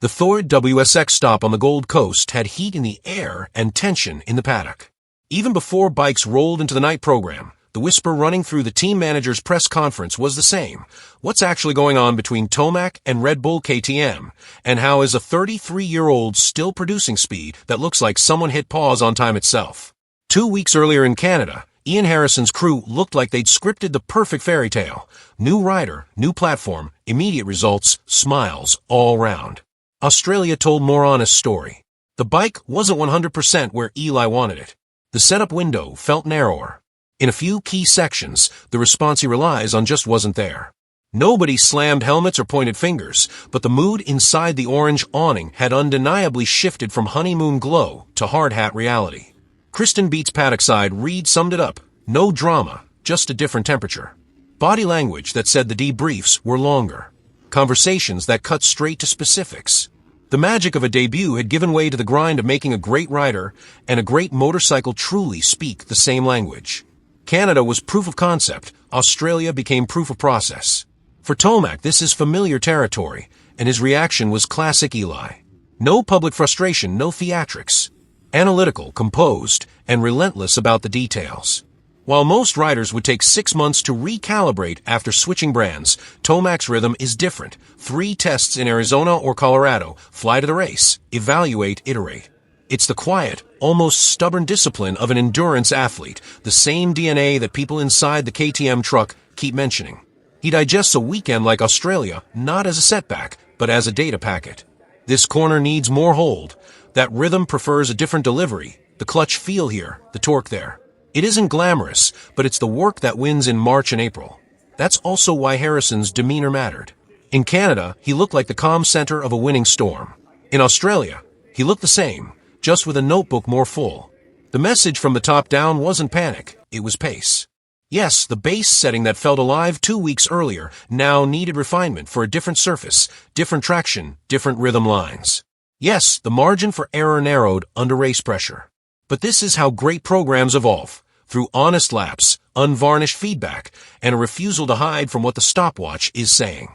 The Thor WSX stop on the Gold Coast had heat in the air and tension in the paddock. Even before bikes rolled into the night program, the whisper running through the team manager's press conference was the same. What's actually going on between Tomac and Redbull KTM? And how is a 33-year-old still producing speed that looks like someone hit pause on time itself? 2 weeks earlier in Canada, Ian Harrison's crew looked like they'd scripted the perfect fairy tale. New rider, new platform, immediate results, smiles all round. Australia told more honest story. The bike wasn't 100% where Eli wanted it. The setup window felt narrower. In a few key sections, the response he relies on just wasn't there. Nobody slammed helmets or pointed fingers, but the mood inside the orange awning had undeniably shifted from honeymoon glow to hard hat reality. Kristen Beats paddock side Reed summed it up. No drama, just a different temperature. Body language that said the debriefs were longer. Conversations that cut straight to specifics. The magic of a debut had given way to the grind of making a great rider and a great motorcycle truly speak the same language. Canada was proof of concept. Australia became proof of process. For Tomac, this is familiar territory, and his reaction was classic Eli. No public frustration, no theatrics. Analytical, composed, and relentless about the details. While most riders would take 6 months to recalibrate after switching brands, Tomac's rhythm is different. 3 tests in Arizona or Colorado, fly to the race, evaluate, iterate. It's the quiet, almost stubborn discipline of an endurance athlete, the same DNA that people inside the KTM truck keep mentioning. He digests a weekend like Australia, not as a setback, but as a data packet. This corner needs more hold. That rhythm prefers a different delivery, the clutch feel here, the torque there. It isn't glamorous, but it's the work that wins in March and April. That's also why Harrison's demeanor mattered. In Canada, he looked like the calm center of a winning storm. In Australia, he looked the same, just with a notebook more full. The message from the top down wasn't panic, it was pace. Yes, the base setting that felt alive 2 weeks earlier now needed refinement for a different surface, different traction, different rhythm lines. Yes, the margin for error narrowed under race pressure. But this is how great programs evolve. Through honest laps, unvarnished feedback, and a refusal to hide from what the stopwatch is saying.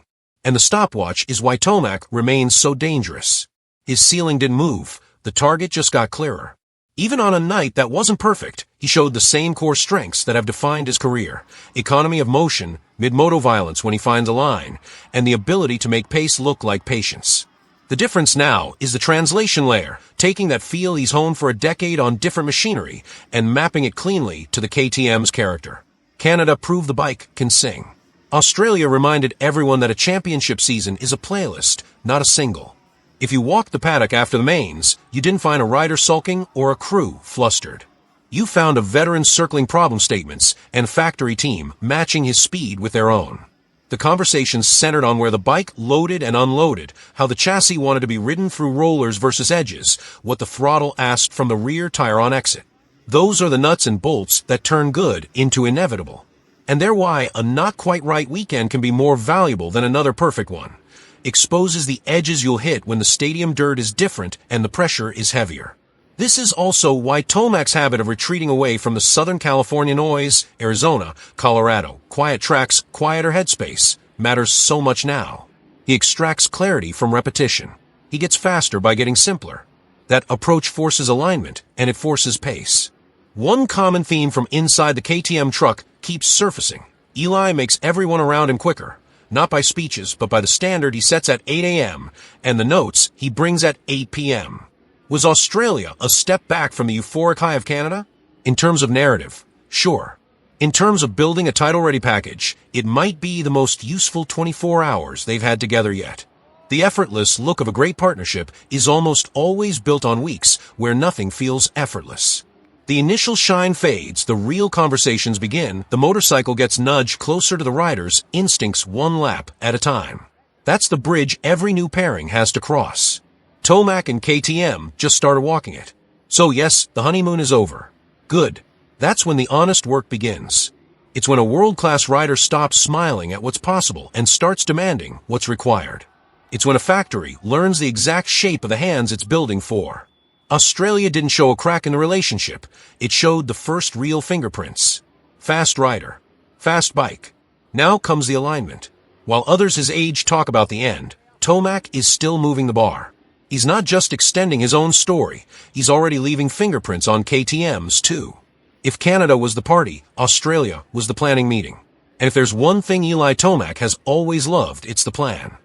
And the stopwatch is why Tomac remains so dangerous. His ceiling didn't move, the target just got clearer. Even on a night that wasn't perfect, he showed the same core strengths that have defined his career. Economy of motion, mid-moto violence when he finds a line, and the ability to make pace look like patience. The difference now is the translation layer, taking that feel he's honed for a decade on different machinery and mapping it cleanly to the KTM's character. Canada proved the bike can sing. Australia reminded everyone that a championship season is a playlist, not a single. If you walked the paddock after the mains, you didn't find a rider sulking or a crew flustered. You found a veteran circling problem statements and factory team matching his speed with their own. The conversations centered on where the bike loaded and unloaded, how the chassis wanted to be ridden through rollers versus edges, what the throttle asked from the rear tire on exit. Those are the nuts and bolts that turn good into inevitable. And they're why a not-quite-right weekend can be more valuable than another perfect one. Exposes the edges you'll hit when the stadium dirt is different and the pressure is heavier. This is also why Tomac's habit of retreating away from the Southern California noise, Arizona, Colorado, quiet tracks, quieter headspace, matters so much now. He extracts clarity from repetition. He gets faster by getting simpler. That approach forces alignment, and it forces pace. One common theme from inside the KTM truck keeps surfacing. Eli makes everyone around him quicker, not by speeches, but by the standard he sets at 8 a.m. and the notes he brings at 8 p.m. Was Australia a step back from the euphoric high of Canada? In terms of narrative, sure. In terms of building a title-ready package, it might be the most useful 24 hours they've had together yet. The effortless look of a great partnership is almost always built on weeks where nothing feels effortless. The initial shine fades, the real conversations begin, the motorcycle gets nudged closer to the rider's instincts one lap at a time. That's the bridge every new pairing has to cross. Tomac and KTM just started walking it. So yes, the honeymoon is over. Good. That's when the honest work begins. It's when a world-class rider stops smiling at what's possible and starts demanding what's required. It's when a factory learns the exact shape of the hands it's building for. Australia didn't show a crack in the relationship. It showed the first real fingerprints. Fast rider. Fast bike. Now comes the alignment. While others his age talk about the end, Tomac is still moving the bar. He's not just extending his own story, he's already leaving fingerprints on KTM's too. If Canada was the party, Australia was the planning meeting. And if there's one thing Eli Tomac has always loved, it's the plan.